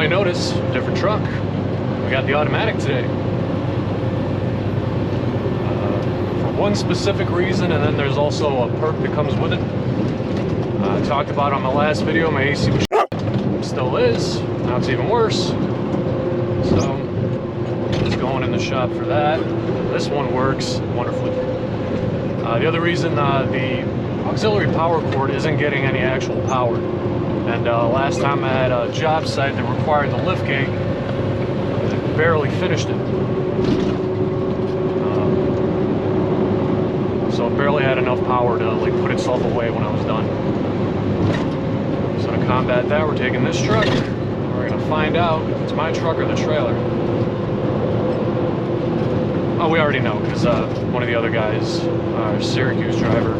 might notice, different truck. We got the automatic today. For one specific reason, and then there's also a perk that comes with it. I talked about on my last video, my AC was still is. Now it's even worse. So, just going in the shop for that. This one works wonderfully. The other reason, the auxiliary power cord isn't getting any actual power. And last time I had a job site that required the lift gate, I barely finished it. So it barely had enough power to like put itself away when I was done. So to combat that, we're taking this truck. We're gonna find out if it's my truck or the trailer. Oh, we already know, because one of the other guys, our Syracuse driver,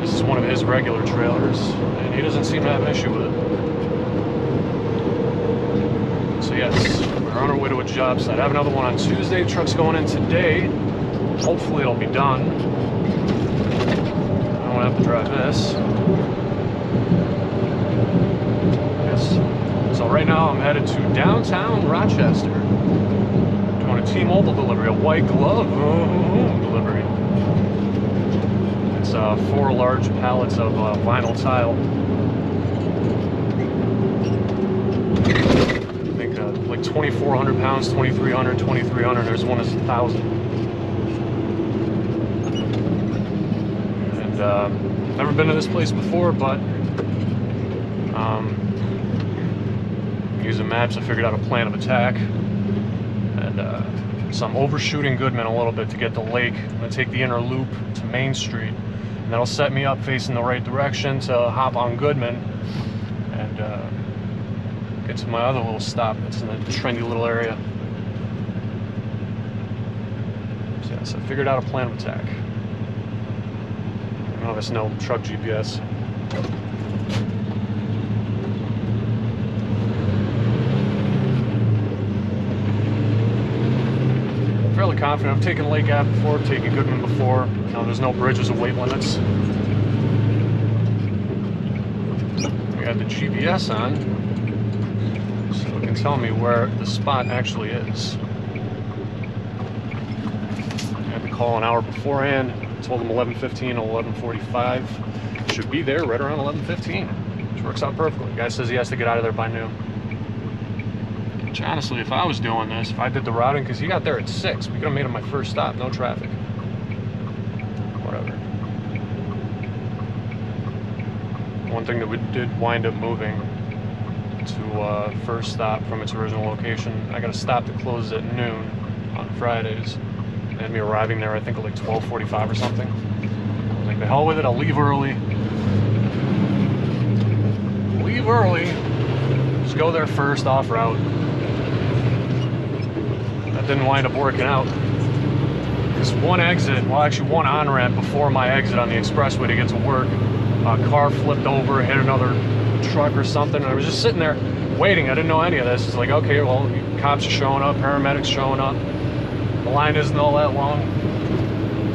this is one of his regular trailers, and he doesn't seem to have an issue with it. So yes, we're on our way to a job site. I have another one on Tuesday. The truck's going in today. Hopefully it'll be done. I don't have to drive this. Yes. So right now I'm headed to downtown Rochester. Doing a T-Mobile delivery, a white glove delivery. It's 4 large pallets of vinyl tile. I think like 2,400 pounds, 2,300, 2,300. There's one that's 1,000. And never been to this place before, but using maps, I figured out a plan of attack. And so I'm overshooting Goodman a little bit to get the lake. I'm gonna take the inner loop to Main Street. And that'll set me up facing the right direction to hop on Goodman and get to my other little stop that's in a trendy little area. So yes, I figured out a plan of attack. Oh, there's no truck GPS. I'm fairly confident. I've taken Lake Ave before, I've taken Goodman before. There's no bridges or weight limits. We got the GPS on, so it can tell me where the spot actually is. I had to call an hour beforehand. I told them 11:15 or 11:45. Should be there right around 11:15, which works out perfectly. The guy says he has to get out of there by noon. Which honestly, if I was doing this, if I did the routing, because he got there at 6, we could have made it my first stop, no traffic. Whatever. One thing that we did wind up moving to first stop from its original location. I got a stop that closes at noon on Fridays. They had me arriving there, I think, at like 12:45 or something. I was like, the hell with it, I'll leave early. Leave early. Just go there first, off route. That didn't wind up working out. This one exit, well actually one on-ramp before my exit on the expressway to get to work, a car flipped over, hit another truck or something, and I was just sitting there waiting. I didn't know any of this. It's like, okay, well, cops are showing up, paramedics showing up. The line isn't all that long.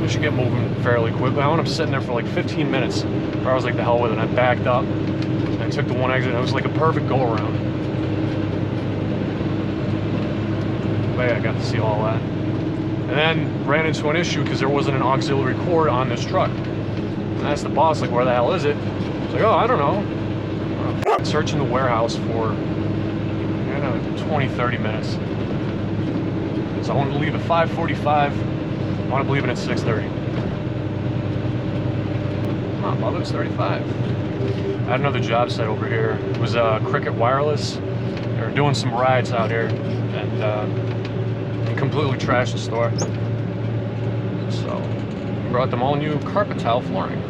We should get moving fairly quickly. I wound up sitting there for like 15 minutes where I was like, the hell with it. And I backed up and I took the one exit, and it was like a perfect go-around. But yeah, I got to see all that. And then ran into an issue because there wasn't an auxiliary cord on this truck. And I asked the boss, like, where the hell is it? He's like, oh, I don't know. I'm searching the warehouse for, 20, 30 minutes. So I wanted to leave at 5:45. I want to be leaving at 6:30. Oh, well, it was 35. I had another job site over here. It was Cricket Wireless. They were doing some rides out here, and completely trashed the store. So we brought them all new carpet tile flooring.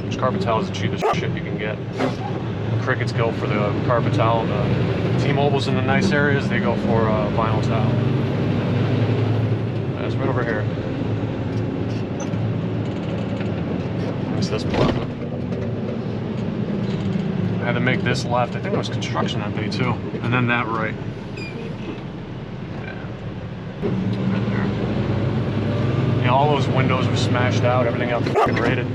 Which carpet tile is the cheapest shit you can get. Crickets go for the carpet tile, and the T-Mobiles in the nice areas, they go for vinyl tile. That's right over here. What's this block? I had to make this left. I think there was construction that day too. And then that right. Yeah. Right there. Yeah, all those windows were smashed out. Everything got fucking raided.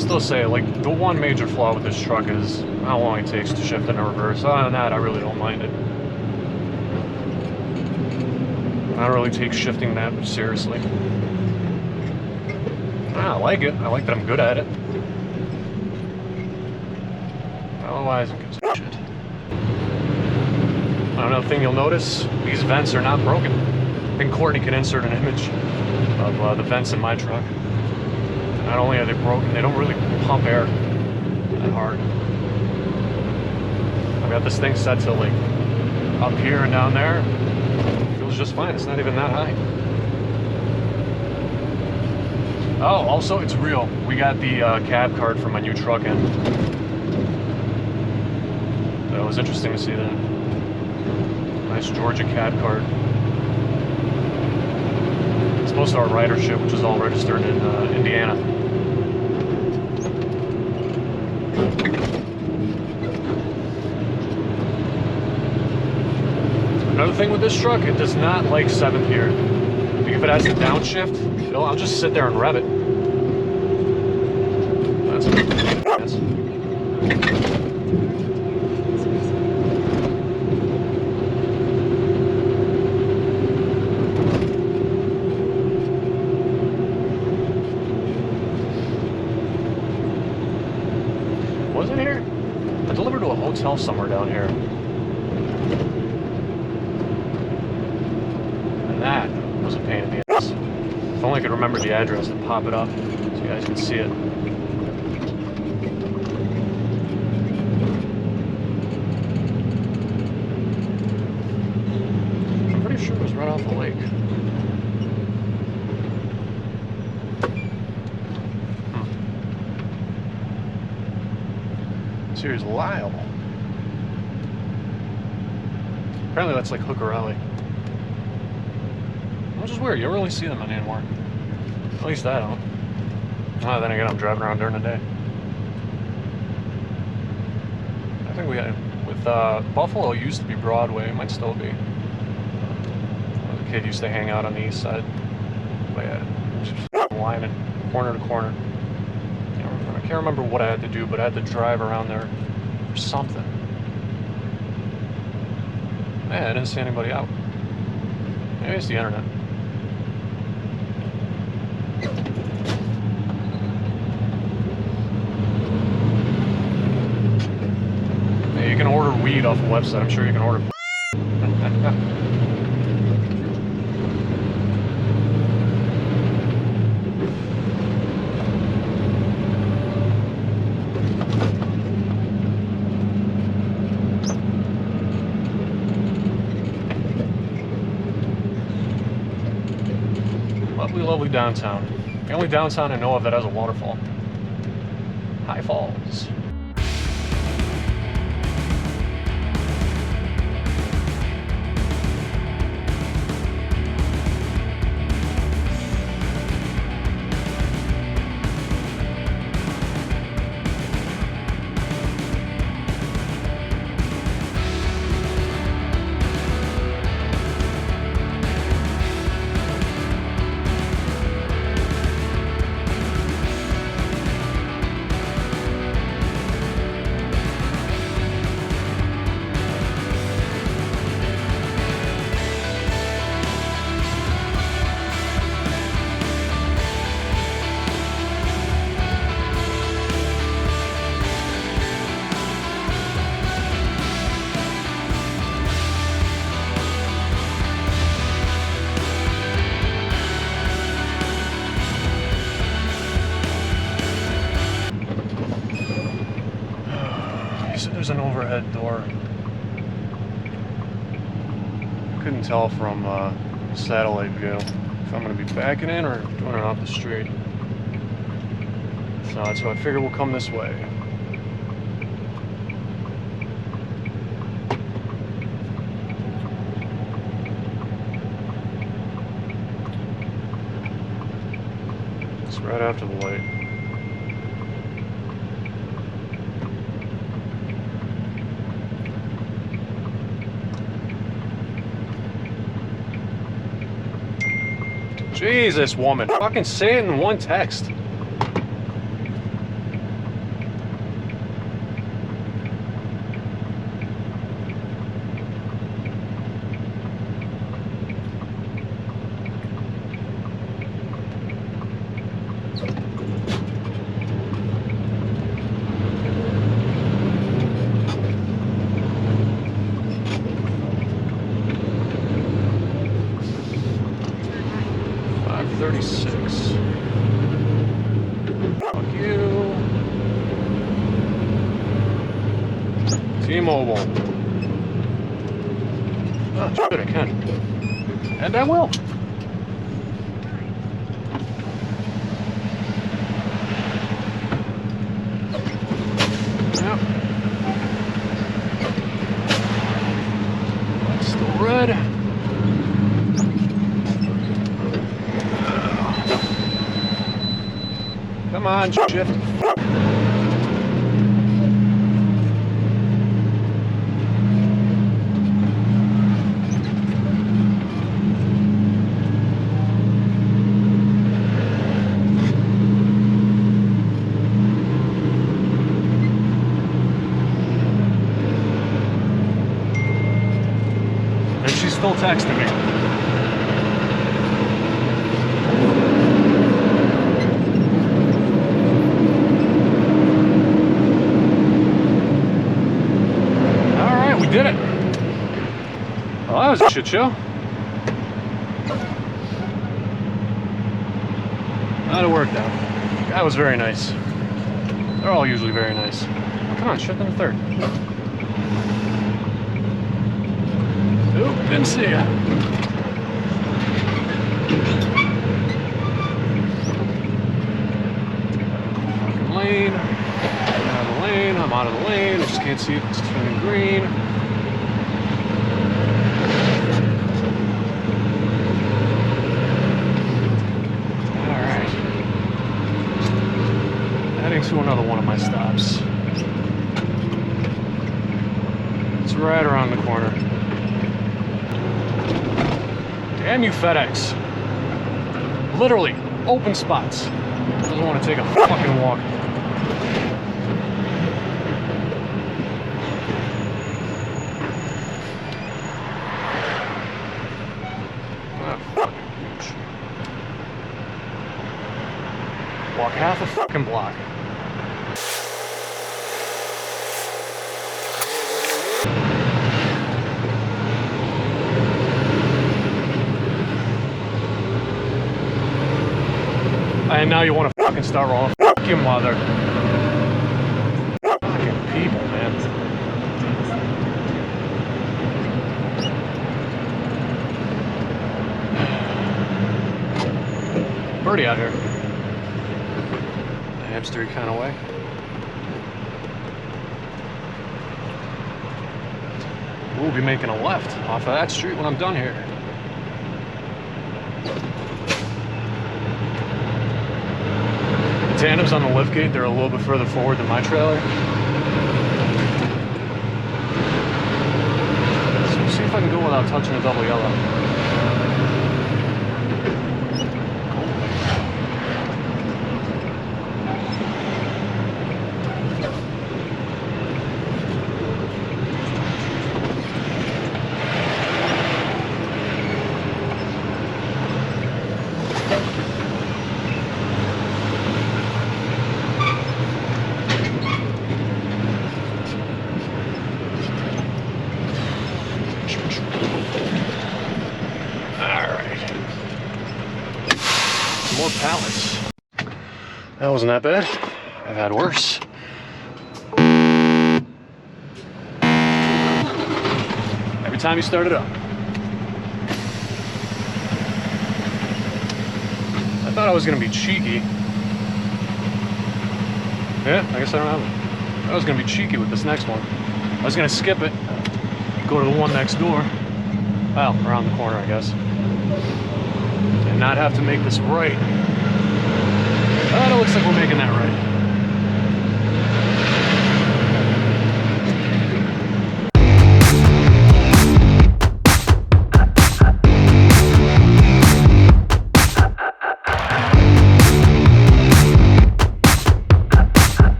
still say, like, the one major flaw with this truck is how long it takes to shift in reverse. Other than that, I really don't mind it. I don't really take shifting that seriously. I like it. I like that I'm good at it. Otherwise, it gives a shit. Another thing you'll notice, these vents are not broken. I think Courtney can insert an image of the vents in my truck. Not only are they broken, they don't really pump air that hard. I've got this thing set to like up here and down there. It feels just fine. It's not even that high. Oh, also, it's real. We got the cab card for my new truck in. So it was interesting to see that. Nice Georgia cab card. It's most of our ridership, which is all registered in Indiana. Another thing with this truck, it does not like 7th gear. Like if it has to downshift, I'll just sit there and rev it. That's yes. Wasn't here? I delivered to a hotel somewhere down here. And that was a pain in the ass. If only I could remember the address and pop it up so you guys can see it. I'm pretty sure it was right off the lake. Here's Lyle. Apparently that's like Hooker Alley. Which is weird, you don't really see them anymore. At least I don't. Then again, I'm driving around during the day. I think we had, with Buffalo used to be Broadway, it might still be. When I was a kid, used to hang out on the east side. But yeah, just lining corner to corner. I can't remember what I had to do, but I had to drive around there or something. Man, I didn't see anybody out. Maybe it's the internet. Hey, you can order weed off the website. I'm sure you can order. Lovely, lovely downtown. The only downtown I know of that has a waterfall. High Falls. There's an overhead door. Couldn't tell from satellite view if I'm going to be backing in or doing it off the street. So I figured we'll come this way. It's right after the light. Jesus, woman. Fucking say it in one text. $5.36. Fuck you. T-Mobile. Oh, shit, I can. And I will. Yep. That's still red. Come on, shift. And she's still texting me. Did it. Well, that was a shit show. That worked out. That was very nice. They're all usually very nice. Oh, come on, shut them third. Oop, didn't see ya. Fucking lane. Out of the lane. I'm out of the lane. I just can't see if it's turning green. To another one of my stops. It's right around the corner. Damn you, FedEx. Literally, open spots. Doesn't want to take a fucking walk. Walk half a fucking block. And now you want to fucking start rolling. Fuck your mother. Fucking people, man. Birdie out here. Hamstery kind of way. We'll be making a left off of that street when I'm done here. Tandems on the liftgate, they're a little bit further forward than my trailer. So we'll see if I can go without touching a double yellow. More pallets. That wasn't that bad. I've had worse. Every time you start it up. I thought I was gonna be cheeky. Yeah, I guess I don't have it. I was gonna be cheeky with this next one. I was gonna skip it, go to the one next door. Well, around the corner, I guess. And not have to make this right. Well, it looks like we're making that right.